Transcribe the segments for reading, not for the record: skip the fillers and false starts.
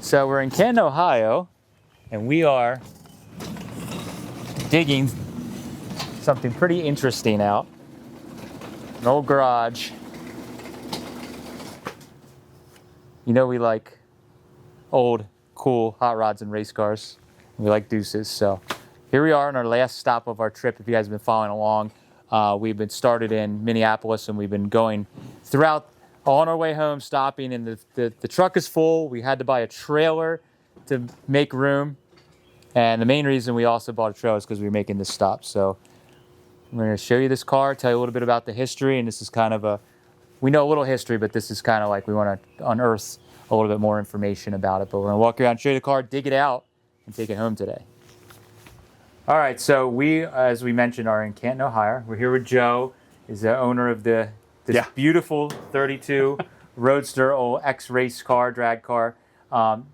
So we're in Canton, Ohio, and we are digging something pretty interesting out. An old garage. You know we like old, cool hot rods and race cars. We like deuces. So here we are on our last stop of our trip. If you guys have been following along, we've been started in Minneapolis and we've been going throughout on our way home, stopping, and the truck is full. We had to buy a trailer to make room. And the main reason we also bought a trailer is because we were making this stop. So I'm going to show you this car, tell you a little bit about the history, and this is kind of we know a little history, but this is kind of like we want to unearth a little bit more information about it. But we're going to walk around, show you the car, dig it out, and take it home today. All right, so we, as we mentioned, are in Canton, Ohio. We're here with Joe. He's the owner of this beautiful 32 Roadster, old ex-race car, drag car.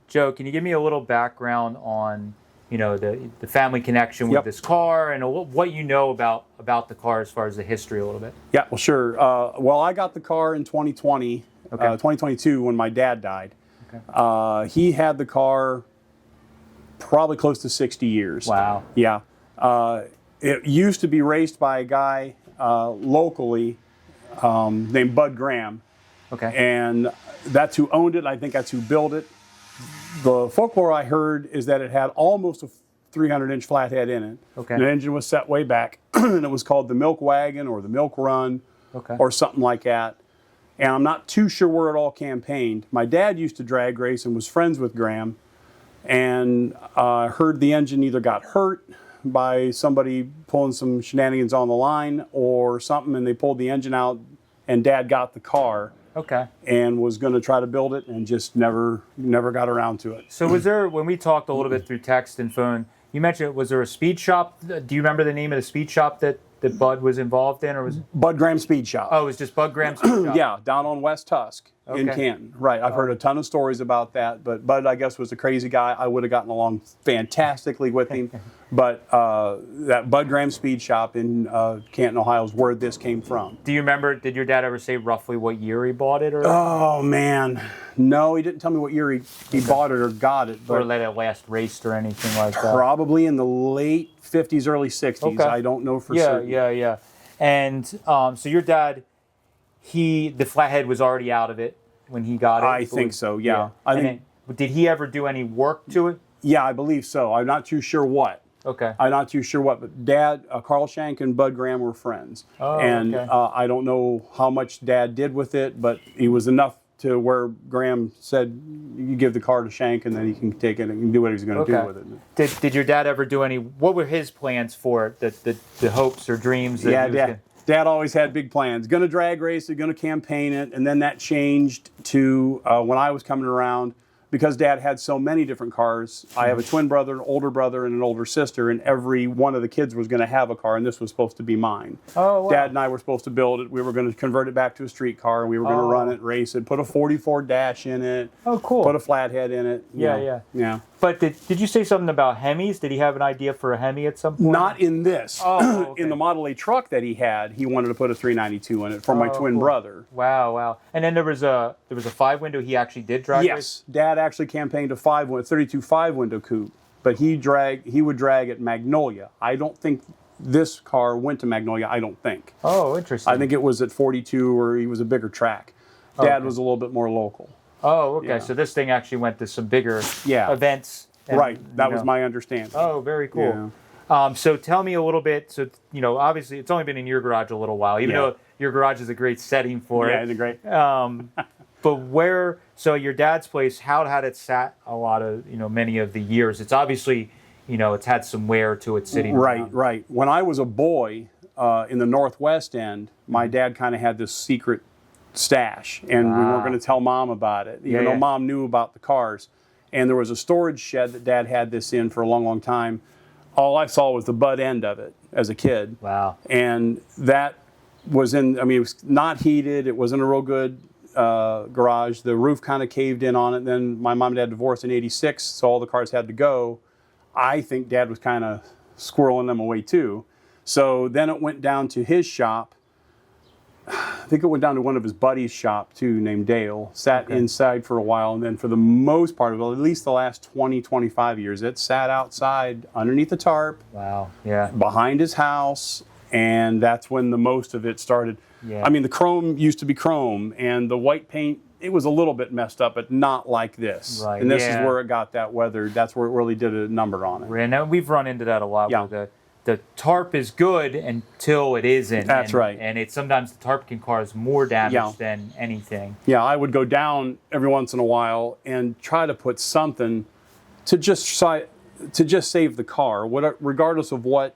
Joe, can you give me a little background on, the family connection with this car and what you know about the car as far as the history a little bit? Yeah, well, sure. Well, I got the car in 2022 when my dad died. Okay. He had the car probably close to 60 years. Wow. Yeah. It used to be raced by a guy locally named Bud Graham. Okay. And that's who owned it. I think that's who built it. The folklore I heard is that it had almost a 300-inch flathead in it. Okay. And the engine was set way back, and it was called the Milk Wagon or the Milk Run, or something like that. And I'm not too sure where it all campaigned. My dad used to drag race and was friends with Graham, and heard the engine either got hurt by somebody pulling some shenanigans on the line or something, and they pulled the engine out, and Dad got the car. Okay. And was going to try to build it and just never got around to it. So was there, when we talked a little bit through text and phone, you mentioned, was there a speed shop? Do you remember the name of the speed shop that Bud was involved in, or was it? Bud Graham Speed Shop. Oh, it was just Bud Graham Speed Shop. Yeah, down on West Tusk in Canton. Right, I've heard a ton of stories about that, but Bud, I guess, was a crazy guy. I would have gotten along fantastically with him. But that Bud Graham Speed Shop in Canton, Ohio is where this came from. Do you remember, did your dad ever say roughly what year he bought it? Or? Oh, man. No, he didn't tell me what year he bought it or got it. But or let it last raced or anything like that? Probably in the late 50s, early 60s. Okay. I don't know for certain. Yeah. And so your dad, the flathead was already out of it when he got it? I think so, yeah. Did he ever do any work to it? Yeah, I believe so. I'm not too sure what. Okay. I'm not too sure what, but Dad, Carl Shank and Bud Graham were friends. Oh, and okay. I don't know how much Dad did with it, but it was enough to where Graham said, you give the car to Shank and then he can take it and do what he's going to do with it. Did your dad ever do what were his plans for it, the hopes or dreams? That Dad always had big plans. Going to drag race it, going to campaign it, and then that changed to when I was coming around. Because Dad had so many different cars, I have a twin brother, an older brother, and an older sister, and every one of the kids was going to have a car, and this was supposed to be mine. Oh, wow. Dad and I were supposed to build it. We were going to convert it back to a street car, and we were going to run it, race it, put a 44 dash in it. Oh, cool. Put a flathead in it. Yeah. But did you say something about Hemis? Did he have an idea for a Hemi at some point? Not in this. Oh, okay. In the Model A truck that he had, he wanted to put a 392 in it for my twin brother. Wow. And then there was a 5-window he actually did drag race? Yes. Dad actually campaigned a 32 5-window coupe, but he would drag at Magnolia. I don't think this car went to Magnolia, I don't think. Oh, interesting. I think it was at 42 or he was a bigger track. Dad was a little bit more local. Oh, okay. Yeah. So this thing actually went to some bigger events. And, right. That was my understanding. Oh, very cool. Yeah. So tell me a little bit. So, obviously it's only been in your garage a little while, even though your garage is a great setting for it. Yeah, it's great. But so your dad's place, how had it sat a lot of, many of the years? It's obviously, it's had some wear to it sitting around. Right. When I was a boy in the Northwest end, my dad kind of had this secret stash, and we weren't going to tell Mom about it, even though Mom knew about the cars. And there was a storage shed that Dad had this in for a long, long time. All I saw was the butt end of it as a kid. Wow. And that was it was not heated. It wasn't a real good garage. The roof kind of caved in on it. Then my mom and dad divorced in '86, so all the cars had to go. I think Dad was kind of squirreling them away too. So then it went down to his shop, I think it went down to one of his buddies' shop too, named Dale. Sat inside for a while, and then for the most part of it, at least the last 20, 25 years, it sat outside underneath the tarp. Wow. Yeah. Behind his house, and that's when the most of it started. Yeah. I mean, the chrome used to be chrome, and the white paint, it was a little bit messed up, but not like this. Right. And this is where it got that weathered. That's where it really did a number on it. And we've run into that a lot. Yeah. Where the tarp is good until it isn't. That's right. And sometimes the tarp can cause more damage than anything. Yeah, I would go down every once in a while and try to put something to just save the car, regardless of what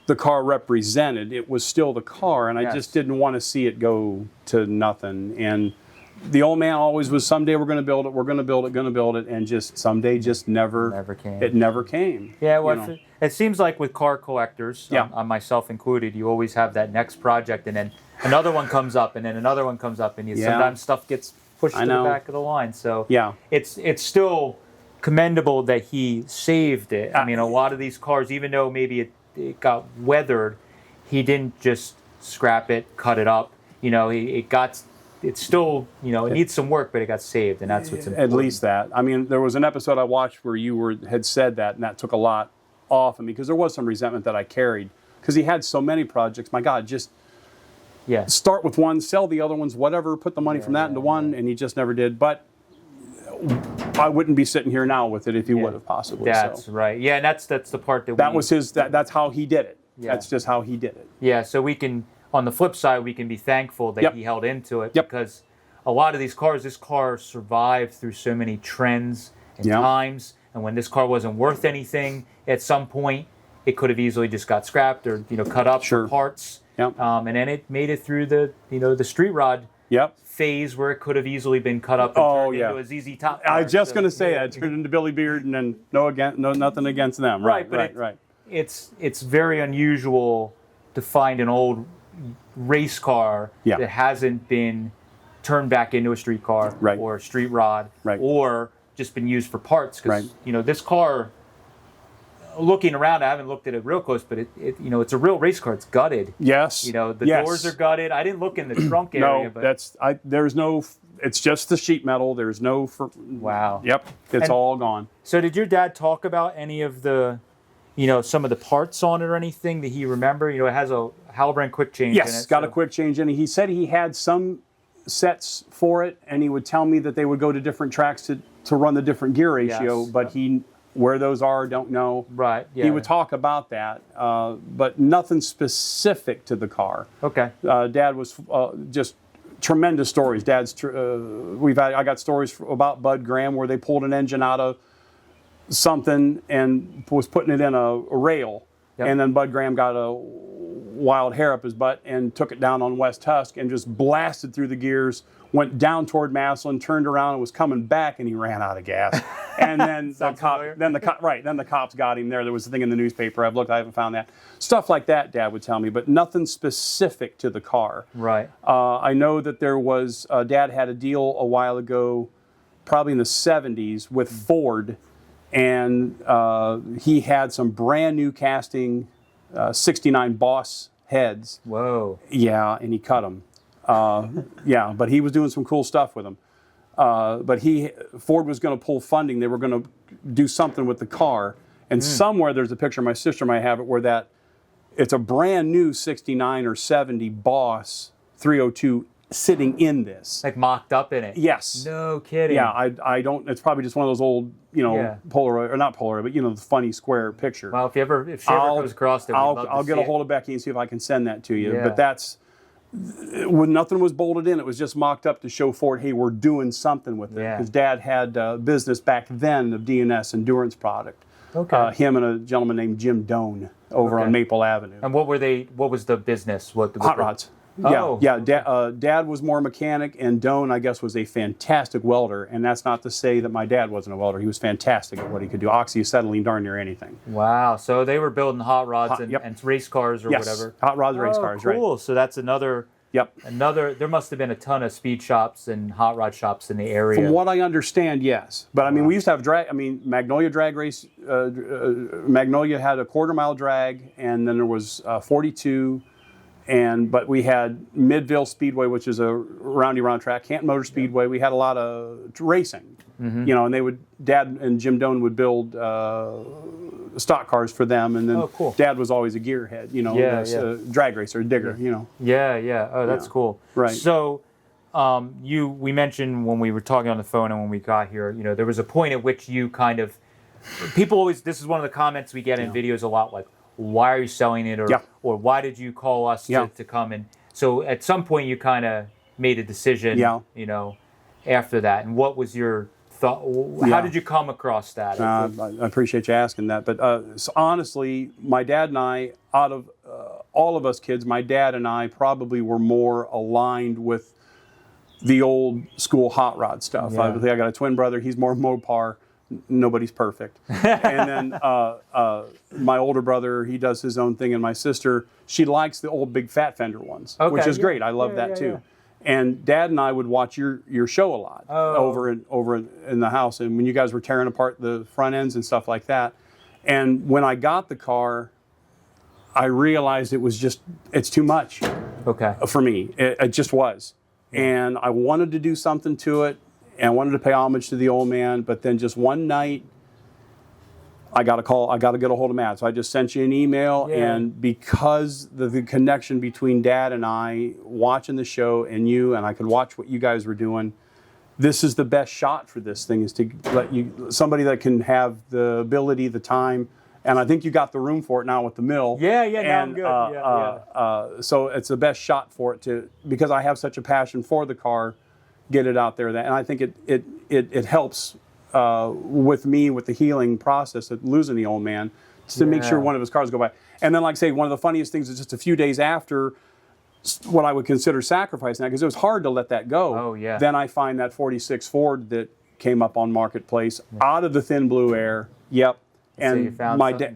the car represented. It was still the car, and I just didn't want to see it go to nothing. And the old man always was, someday we're going to build it, we're going to build it, going to build it, and just someday just never came. It never came. Yeah, well, it seems like with car collectors, myself included, you always have that next project, and then another one comes up, and then another one comes up, and sometimes stuff gets pushed to the back of the line. So it's still commendable that he saved it. I mean, a lot of these cars, even though maybe it got weathered, he didn't just scrap it, cut it up. It's still, it needs some work, but it got saved, and that's what's important. At least that. I mean, there was an episode I watched where you had said that, and that took a lot off of me, because there was some resentment that I carried, because he had so many projects. My God, just start with one, sell the other ones, whatever, put the money from that into one, and he just never did. But I wouldn't be sitting here now with it if he would have possibly. That's right. Yeah, and that's the part that was his. That's how he did it. Yeah. That's just how he did it. Yeah. So we can, on the flip side, we can be thankful that he held into it, because a lot of these cars, this car survived through so many trends and times. And when this car wasn't worth anything, at some point, it could have easily just got scrapped or cut up for parts. Yep. And then it made it through the street rod phase, where it could have easily been cut up and turned into a ZZ Top car. I was just going to say that. It turned into Billy Beard, and then nothing against them. Right. It's very unusual to find an old race car that hasn't been turned back into a street car or a street rod or just been used for parts. Because this car, looking around, I haven't looked at it real close, but it's a real race car. It's gutted. Yes. The doors are gutted. I didn't look in the trunk area. No, there's no. It's just the sheet metal. There's no. Wow. Yep. It's all gone. So did your dad talk about any of the, some of the parts on it or anything that he remember? It has a Halbrand quick change in it. Yes, got a quick change in it. He said he had some sets for it, and he would tell me that they would go to different tracks to run the different gear ratio, but where those are, don't know. Right, yeah. He would talk about that, but nothing specific to the car. Okay. Dad was just tremendous stories. I got stories about Bud Graham where they pulled an engine out of something and was putting it in a rail, and then Bud Graham got a wild hair up his butt and took it down on West Husk and just blasted through the gears, went down toward Massillon, turned around and was coming back, and he ran out of gas. And then the cops got him there. There was a thing in the newspaper. I haven't found that. Stuff like that, Dad would tell me, but nothing specific to the car. Right. I know that there was, Dad had a deal a while ago, probably in the 70s, with Ford, and he had some brand new casting 69 Boss heads. Whoa. Yeah, and he cut them. But he was doing some cool stuff with them. But Ford was going to pull funding. They were going to do something with the car. And somewhere there's a picture, my sister might have it, where it's a brand new 69 or 70 Boss 302 sitting in this. Like mocked up in it? Yes. No kidding. Yeah, I don't, it's probably just one of those old, Polaroid, or not Polaroid, but the funny square picture. Well, if she ever comes across it, I'll get a hold of Becky and see if I can send that to you. Yeah. But when nothing was bolted in, it was just mocked up to show Ford, hey, we're doing something with it. Because Dad had business back then of DNS endurance product. Okay. Him and a gentleman named Jim Doan over on Maple Avenue. And what was the business? Hot rods. Oh. Yeah. Dad was more mechanic, and Doan, I guess, was a fantastic welder. And that's not to say that my dad wasn't a welder. He was fantastic at what he could do. Oxyacetylene, darn near anything. Wow. So they were building hot rods and race cars or whatever. Hot rods, race cars, cool. right. Cool. So that's another. There must have been a ton of speed shops and hot rod shops in the area. From what I understand, yes. But I mean, we used to have Magnolia drag race. Magnolia had a quarter-mile drag, and then there was 42. But we had Midville Speedway, which is a round track, Canton Motor Speedway. We had a lot of racing, and Dad and Jim Doan would build stock cars for them, and then Dad was always a gearhead, drag racer, digger, Yeah. Oh, that's cool. Right. So, we mentioned when we were talking on the phone and when we got here, there was a point at which you kind of, people always, this is one of the comments we get in videos a lot, like, why are you selling it, or why did you call us to come in? So at some point you kind of made a decision, after that. And what was your thought? How did you come across that? I appreciate you asking that. But so honestly, my dad and I, out of all of us kids, my dad and I probably were more aligned with the old school hot rod stuff. I got a twin brother. He's more Mopar. Nobody's perfect. And then my older brother, he does his own thing, and my sister, she likes the old big fat fender ones, which is great. I love that too. And Dad and I would watch your show a lot over in the house, and when you guys were tearing apart the front ends and stuff like that. And when I got the car, I realized it's too much for me. It just was. And I wanted to do something to it. And I wanted to pay homage to the old man, but then just one night, I got a call. I got to get a hold of Matt. So I just sent you an email, and because the connection between Dad and I, watching the show, and you, and I could watch what you guys were doing, this is the best shot for this thing, is to let somebody that can have the ability, the time, and I think you got the room for it now with the mill. Now I'm good. So it's the best shot for it because I have such a passion for the car. Get it out there, and I think it helps with me with the healing process of losing the old man, to make sure one of his cars go by. And then, like I say, one of the funniest things is just a few days after what I would consider sacrifice now, because it was hard to let that go. Oh yeah. Then I find that '46 Ford that came up on Marketplace out of the thin blue air. Yep. And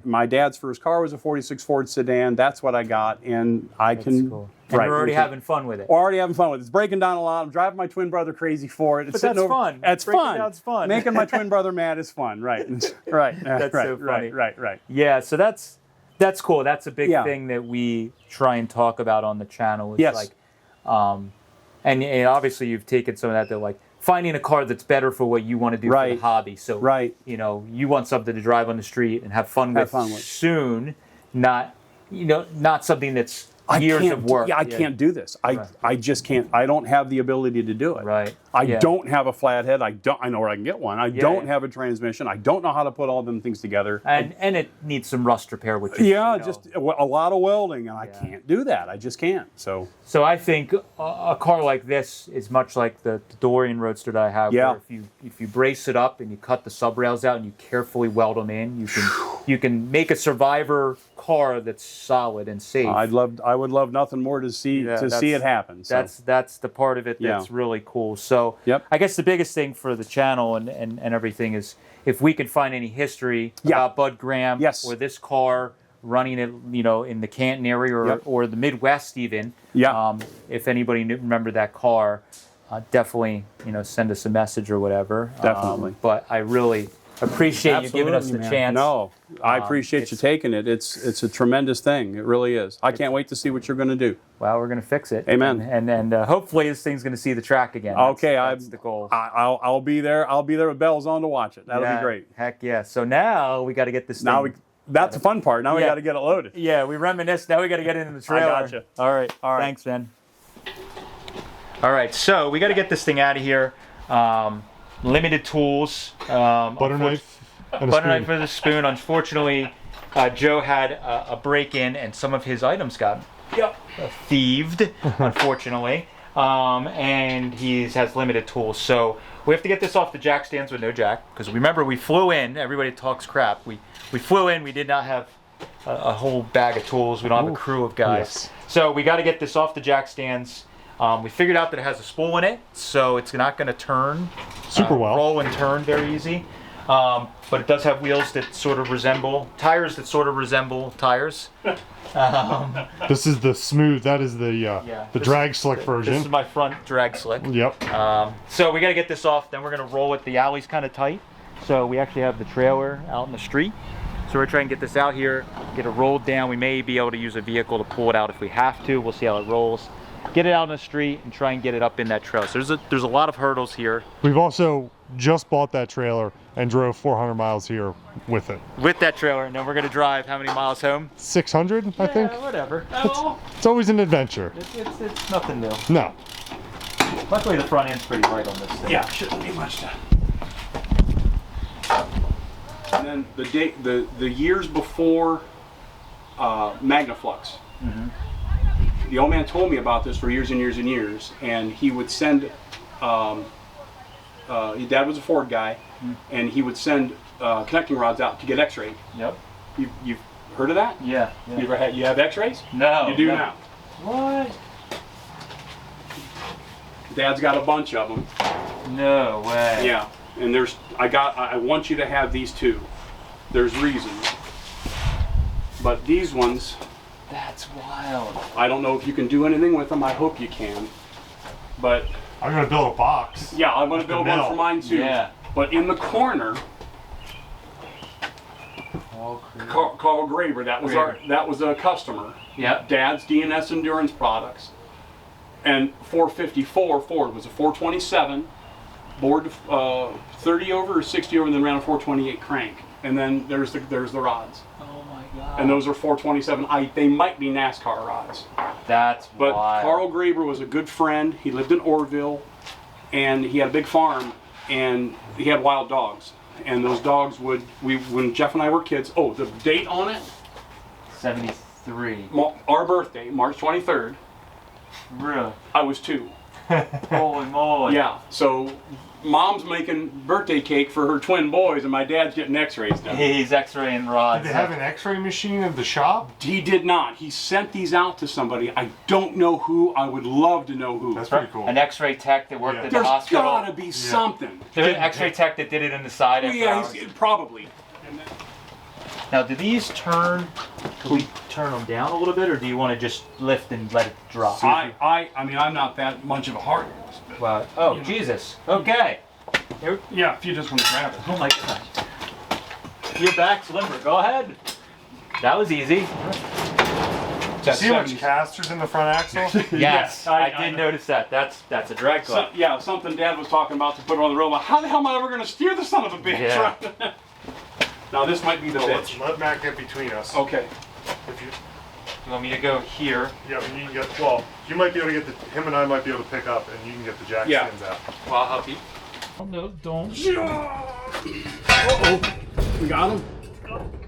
my dad's first car was a '46 Ford sedan. That's what I got, and That's cool. And you're already having fun with it. Already having fun with it. It's breaking down a lot. I'm driving my twin brother crazy for it. But that's fun. It's fun. Down's fun. Making my twin brother mad is fun. Right. Right. That's so funny. Right. Yeah. So that's cool. That's a big thing that we try and talk about on the channel. It's like, and obviously you've taken some of that like finding a car that's better for what you want to do for the hobby. So you want something to drive on the street and have fun with soon, not something that's years of work. I can't do this. I just can't. I don't have the ability to do it. Right. I don't have a flathead. I know where I can get one. I don't have a transmission. I don't know how to put all them things together. And it needs some rust repair, which just a lot of welding, and I can't do that. I just can't. So I think a car like this is much like the DeLorean Roadster that I have. Where if you brace it up and you cut the sub rails out and you carefully weld them in, you can make a survivor car that's solid and safe. I would love nothing more to see it happen. So. That's the part of it that's really cool. So I guess the biggest thing for the channel and everything is if we can find any history about Bud Graham or this car running it, in the Canton area or the Midwest even. If anybody remembered that car, definitely send us a message or whatever. Definitely. But I really appreciate you giving us the chance. No, I appreciate you taking it. It's a tremendous thing. It really is. I can't wait to see what you're going to do. Well, we're going to fix it. Amen. And hopefully this thing's going to see the track again. That's the goal. I'll be there. I'll be there with bells on to watch it. That'll be great. Heck yeah. So now we got to get this thing. That's the fun part. Now we got to get it loaded. Yeah, we reminisce. Now we got to get it in the trailer. I gotcha. All right. Thanks, man. All right. So we got to get this thing out of here. Limited tools. Butter knife and a spoon. Butter knife and a spoon. Unfortunately, Joe had a break-in and some of his items got thieved, unfortunately. And he has limited tools. So we have to get this off the jack stands with no jack. Because remember, we flew in. Everybody talks crap. We flew in. We did not have a whole bag of tools. We don't have a crew of guys. Yes. So we got to get this off the jack stands. We figured out that it has a spool in it, so it's not going to turn super well. Roll and turn very easy. But it does have wheels that sort of resemble tires. Tires. This is the smooth. That is the drag slick version. This is my front drag slick. Yep. So we got to get this off. Then we're going to roll it. The alley's kind of tight, so we actually have the trailer out in the street. So we're trying to get this out here, get it rolled down. We may be able to use a vehicle to pull it out if we have to. We'll see how it rolls. Get it out on the street and try and get it up in that trailer. So there's a lot of hurdles here. We've also just bought that trailer and drove 400 miles here with it. With that trailer, and then we're gonna drive how many miles home? 600, I think. Whatever. It's always an adventure. It's nothing new. No. Luckily the front end's pretty light on this thing. Yeah, shouldn't be much time. And then the years before Magnaflux, the old man told me about this for years and years and years, and he would send. His dad was a Ford guy, and he would send connecting rods out to get X-rayed. Yep. You've heard of that? Yeah. You have X-rays? No. You do now. What? Dad's got a bunch of them. No way. Yeah, and I want you to have these two. There's reasons, but these ones. That's wild. I don't know if you can do anything with them. I hope you can, but. I'm gonna build a box. Yeah, I'm gonna build one for mine too. Yeah. But in the corner, Carl Graber, that was a customer. Yep. Dad's DNS Endurance Products. And 454 Ford was a 427, bored 30 over or 60 over, and then ran a 428 crank. And then there's the rods. Oh my God. And those are 427. They might be NASCAR rods. That's But wild. Carl Graber was a good friend. He lived in Orville, and he had a big farm, and he had wild dogs. And those dogs when Jeff and I were kids, the date on it? 73. Our birthday, March 23rd. Really? I was 2. Holy moly. Yeah, so Mom's making birthday cake for her twin boys, and my dad's getting X-rays done. He's X-raying rods. Did they have an X-ray machine in the shop? He did not. He sent these out to somebody. I don't know who. I would love to know who. That's pretty cool. An X-ray tech that worked at the There's hospital. gotta be something. There's an X-ray tech that did it in the side. Probably. Now, do these turn? Can we turn them down a little bit, or do you want to just lift and let it drop? I mean, I'm not that much of a hard ass. Wow. Oh, Jesus. Okay. Yeah, if you just want to grab it. Oh my God. Your back's limber. Go ahead. That was easy. See how much casters in the front axle? Yes, I did notice that. That's a drag club. Yeah, something Dad was talking about to put on the road. How the hell am I ever going to steer the son of a bitch? Yeah. Now this might be the bitch. Let Matt get between us. Okay. If you want me to go here? Yeah, but you can get. Well, you might be able to get him and I might be able to pick up, and you can get the jack stands out. Well, I'll help you. Oh no, don't. Uh-oh. We got him.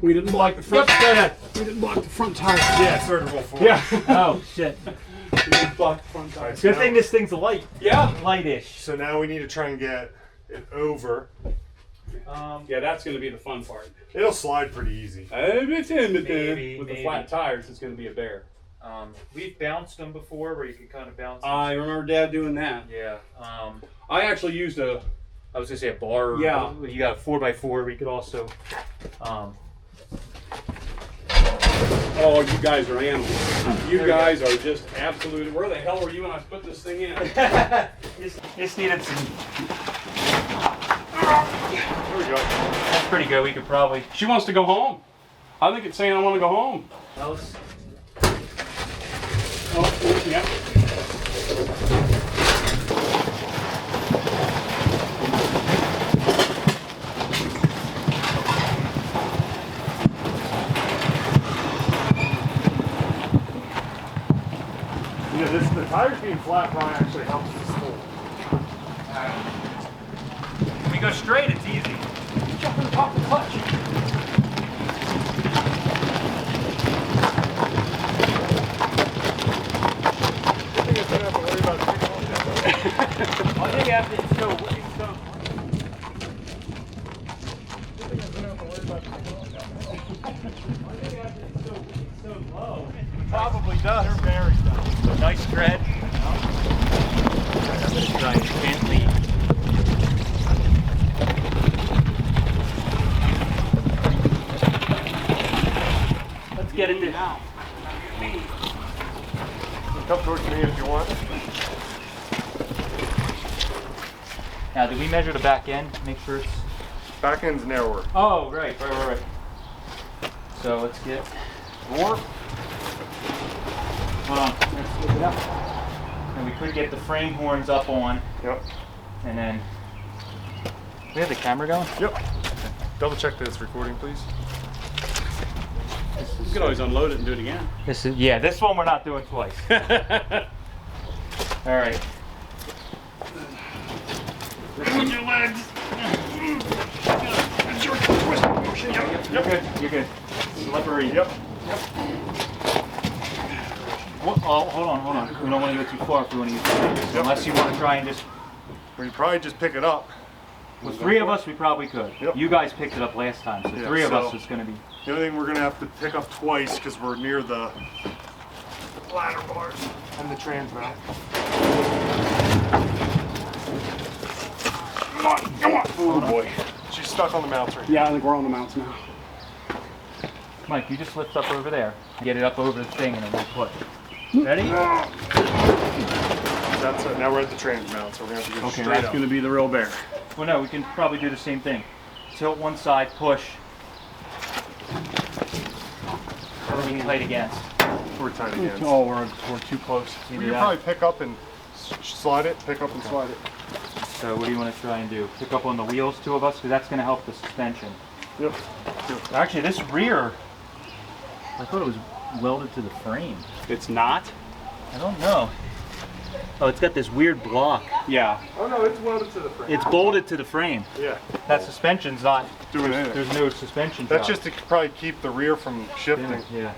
We didn't block the front. Yep, go ahead. We didn't block the front tire. Yeah, it's starting to roll forward. Yeah. Oh shit. We didn't block the front tire. Good thing this thing's light. Yeah. Lightish. So now we need to try and get it over. Yeah, that's going to be the fun part. It'll slide pretty easy. With Maybe. the flat tires, it's going to be a bear. We've bounced them before, where you can kind of bounce them. I remember Dad doing that. Yeah. I actually used a. I was gonna say a bar. Yeah. You got a 4x4. We could also. Oh, you guys are animals. You guys are just absolute. Where the hell were you when I put this thing in? Just needed some. There we go. That's pretty good. We could probably. She wants to go home. I think it's saying I want to go home. Else. Oh, yeah. Yeah, the tires being flat probably actually helps this pull. If we go straight, it's easy. Jump on top of the clutch. I think after it's so low. Probably does. Very does. Nice tread. Nice, gently. Let's get into now. Come towards me if you want. Now, did we measure the back end? Make sure it's. Back end's narrower. Oh, right. So let's get warp. Hold on. Let's flip it up. And we could get the frame horns up on. Yep. And then we have the camera going? Yep. Double check that it's recording, please. You could always unload it and do it again. This is, yeah, this one we're not doing twice. All right. With your legs. Yep, you're good. You're good. Slippery. Yep. What, oh, hold on. We don't want to go too far if we want to use the fingers. So unless you want to try and just. We probably just pick it up. With 3 of us, we probably could. Yep. You guys picked it up last time, so Yeah, 3 of us so is going to be. The only thing we're gonna have to pick up twice because we're near the ladder bars and the trans mount. Come on. Oh boy. She's stuck on the mounts right now. Yeah, I think we're on the mounts now. Mike, you just lift up over there. Get it up over the thing and then we'll push. Ready? That's it. Now we're at the trans mount, so we're gonna have to go Okay, straight that's up. going to be the real bear. Well, no, we can probably do the same thing. Tilt one side, push. What are we tight against? We're tight again. Oh, we're too close. We can probably pick up and slide it, pick up and slide it. So what do you want to try and do? Pick up on the wheels, 2 of us, because that's going to help the suspension. Yep. Actually, this rear, I thought it was welded to the frame. It's not? I don't know. Oh, it's got this weird block. Yeah. Oh no, it's welded to the frame. It's bolted to the frame. Yeah. That suspension's not Doing anything. There's no suspension. That's job. just to probably keep the rear from shifting. Yeah.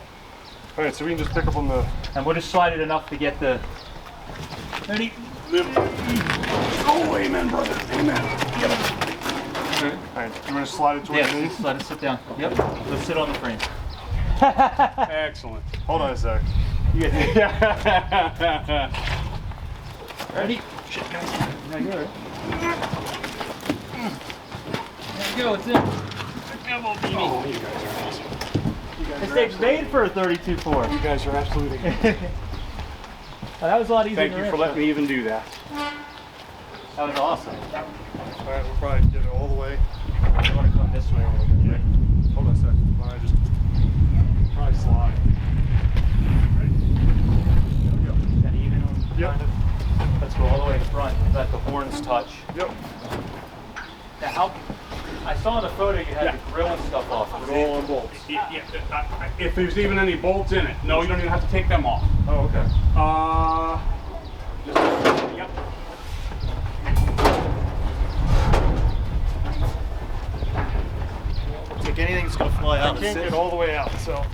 All right, so we can just pick up on the. And we'll just slide it enough to get the. Ready? Oh, amen, brother. Amen. All right, you want to slide it towards Yeah, me? just let it sit down. Yep. Let's sit on the frame. Excellent. Hold on a sec. Ready? Shit, guys. No, you're right. There we go, it's in. Oh, you guys are awesome. This thing's made for a 32.4. You guys are absolutely. That was a lot easier. Thank you for letting me even do that. That was awesome. All right, we'll probably get it all the way. I want to come this way a little bit. Yeah. Hold on a second. I just probably slide. Ready? There we go. Is that even on? Yep. Kind of? Let's go all the way to front. Let the horns touch. Yep. Now, how? I saw in the photo you had the grill and stuff off. It's all on bolts. If there's even any bolts in it, no, you don't even have to take them off. Oh, okay. Yep. Take anything that's gonna fly out. I can't get all the way out, so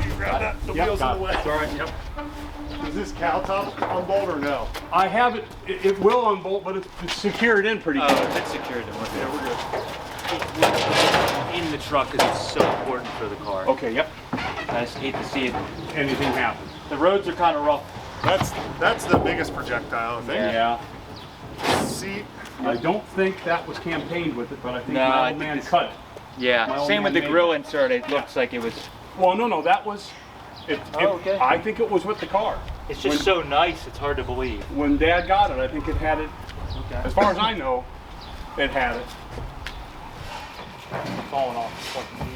you grab that. The wheels in the way. It's all right. Yep. Is this cow top unbolt or no? I have it. It will unbolt, but it's secured in pretty good. If it's secured, then we're good. Yeah, we're good. In the truck because it's so important for the car. Okay. Yep. I just hate to see it. Anything happen? The roads are kind of rough. That's the biggest projectile, I think. Yeah. Seat. I don't think that was campaigned with it, but I think No, my I old think man it's- cut it. Yeah. My old Same with man the made grill it. insert. It looks like it was. Well, no, that was. Okay. I think it was with the car. It's just so nice. It's hard to believe. When Dad got it, I think it had it. Okay. As far as I know, it had it. It's falling off. the fucking lead.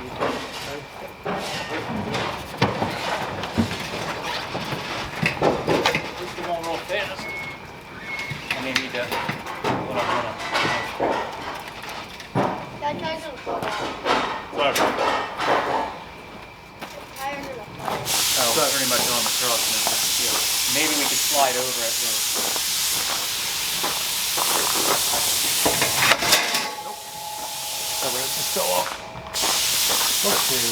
This is going real fast. I may need to. Hold on. That tires on the floor. Whatever. Tires are the floor. Oh, pretty much on the truck. Maybe we could slide over it. The ramp is still up. Okay.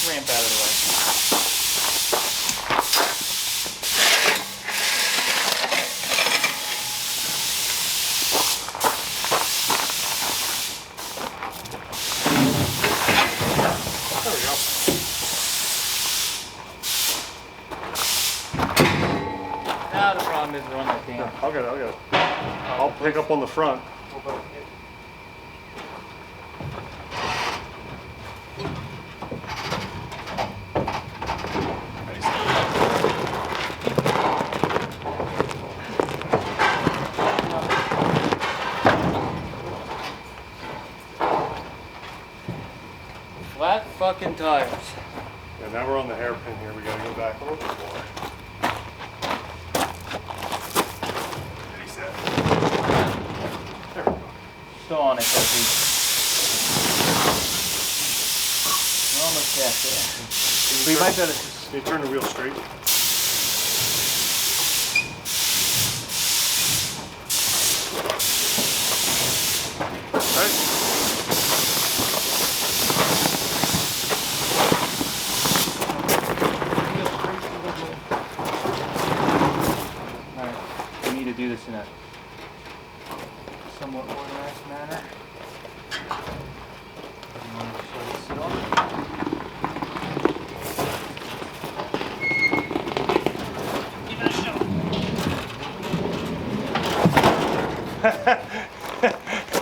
Ramp out of the way. There we go. Now the problem is we're on that damn. I'll get it. I'll pick up on the front. Flat fucking tires. Yeah, now we're on the hairpin here. We gotta go back a little bit more. Ready, set. There we go. Still on it, Jesse. We're almost past it. We might be able to. Can you turn the wheel straight? Right. Alright, we need to do this in a somewhat organized manner. You want to show this at all? Give it a shot.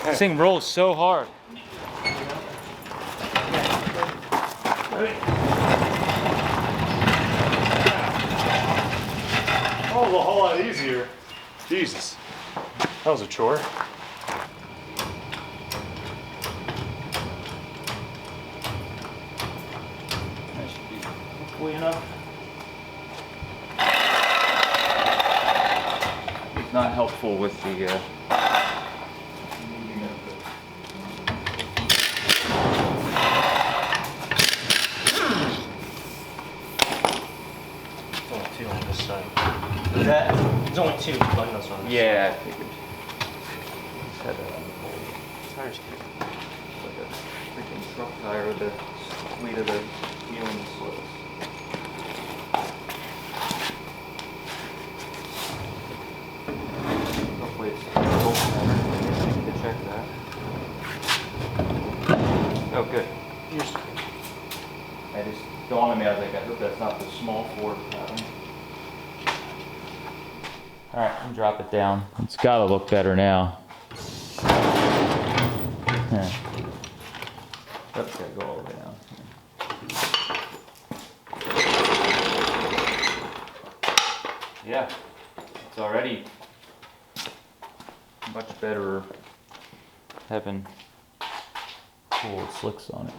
This thing rolls so hard. Oh, a whole lot easier. Jesus. That was a chore. That should be hopefully enough. It's not helpful with the moving of the. There's only two on this side. That? There's only two buttons on this Yeah, I figured. Just had that on the pole. side. Tires here. Like a freaking truck tire with the weight of the wheel and the slows. Hopefully it's bolt pattern. I need to check that. Oh, good. I just dawned on me, I was like, I hope that's not the small Ford pattern. Alright, I'm gonna drop it down. It's gotta look better now. Yeah. That's gotta go all the way down. Yeah, it's already much better having cool slicks on it.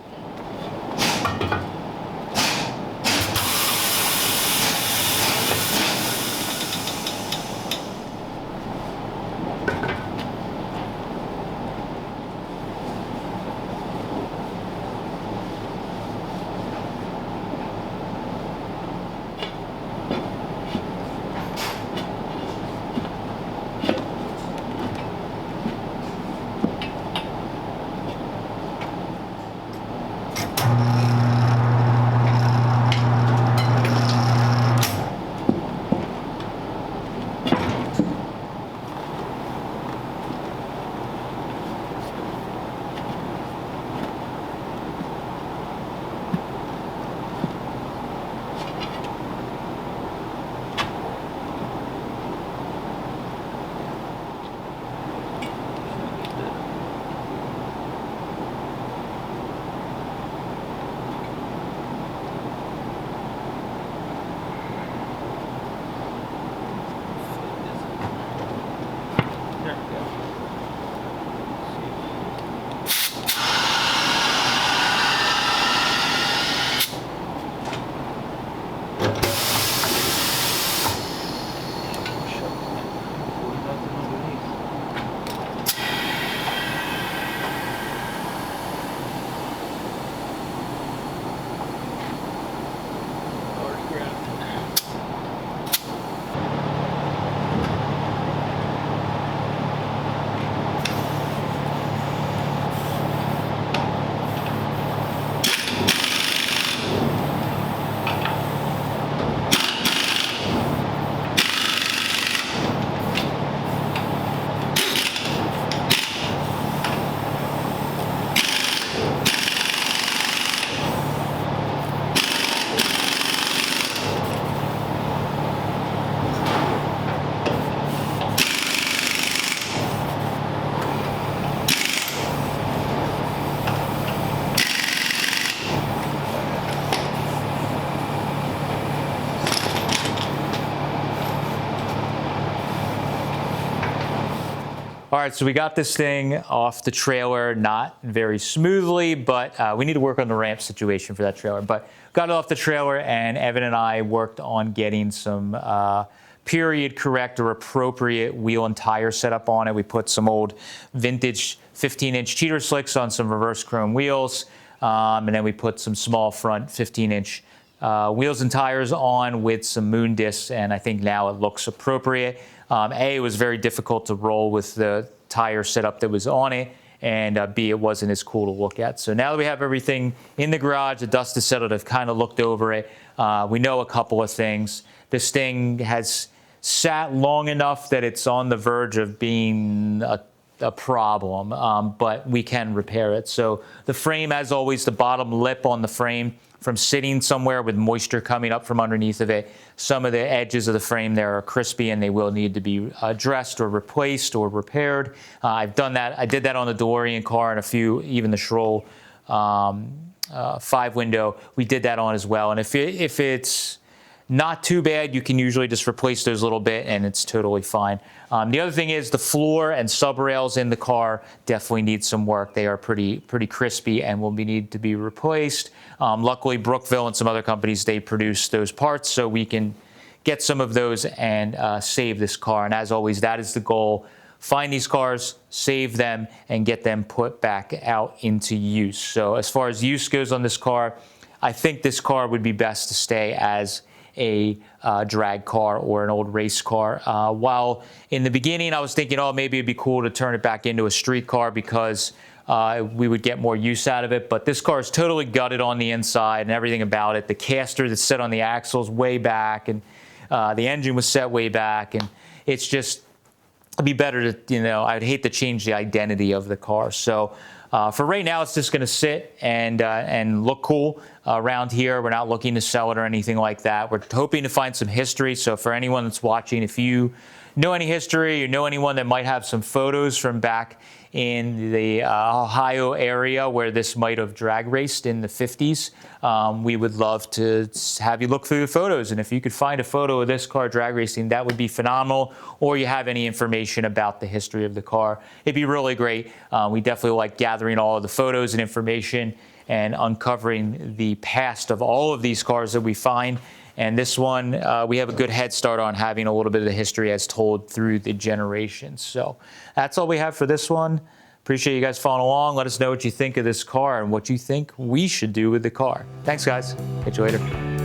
All right, so we got this thing off the trailer, not very smoothly, but we need to work on the ramp situation for that trailer. But got it off the trailer, and Evan and I worked on getting some period correct or appropriate wheel and tire setup on it. We put some old vintage 15-inch cheater slicks on some reverse chrome wheels, and then we put some small front 15-inch wheels and tires on with some moon discs, and I think now it looks appropriate. A, it was very difficult to roll with the tire setup that was on it, and B, it wasn't as cool to look at. So now that we have everything in the garage, the dust has settled, I've kind of looked over it. We know a couple of things. This thing has sat long enough that it's on the verge of being a problem, but we can repair it. So the frame, as always, the bottom lip on the frame, from sitting somewhere with moisture coming up from underneath of it, some of the edges of the frame there are crispy and they will need to be addressed or replaced or repaired. I've done that. I did that on the DeLorean car and a few, even the Schroll 5-window. We did that on as well. And if it's not too bad, you can usually just replace those a little bit and it's totally fine. The other thing is the floor and sub rails in the car definitely need some work. They are pretty crispy and will need to be replaced. Luckily, Brookville and some other companies, they produce those parts, so we can get some of those and save this car. And as always, that is the goal. Find these cars, save them, and get them put back out into use. So as far as use goes on this car, I think this car would be best to stay as a drag car or an old race car. While in the beginning I was thinking, oh, maybe it'd be cool to turn it back into a street car because we would get more use out of it. But this car is totally gutted on the inside and everything about it. The caster that's set on the axles way back, and the engine was set way back, and it's just, it'd be better to, I'd hate to change the identity of the car. So for right now, it's just going to sit and look cool around here. We're not looking to sell it or anything like that. We're hoping to find some history. So for anyone that's watching, if you know any history or know anyone that might have some photos from back in the Ohio area where this might have drag raced in the 50s, we would love to have you look through the photos. And if you could find a photo of this car drag racing, that would be phenomenal. Or you have any information about the history of the car, it'd be really great. We definitely like gathering all of the photos and information and uncovering the past of all of these cars that we find. And this one, we have a good head start on having a little bit of the history as told through the generations. So that's all we have for this one. Appreciate you guys following along. Let us know what you think of this car and what you think we should do with the car. Thanks, guys. Catch you later.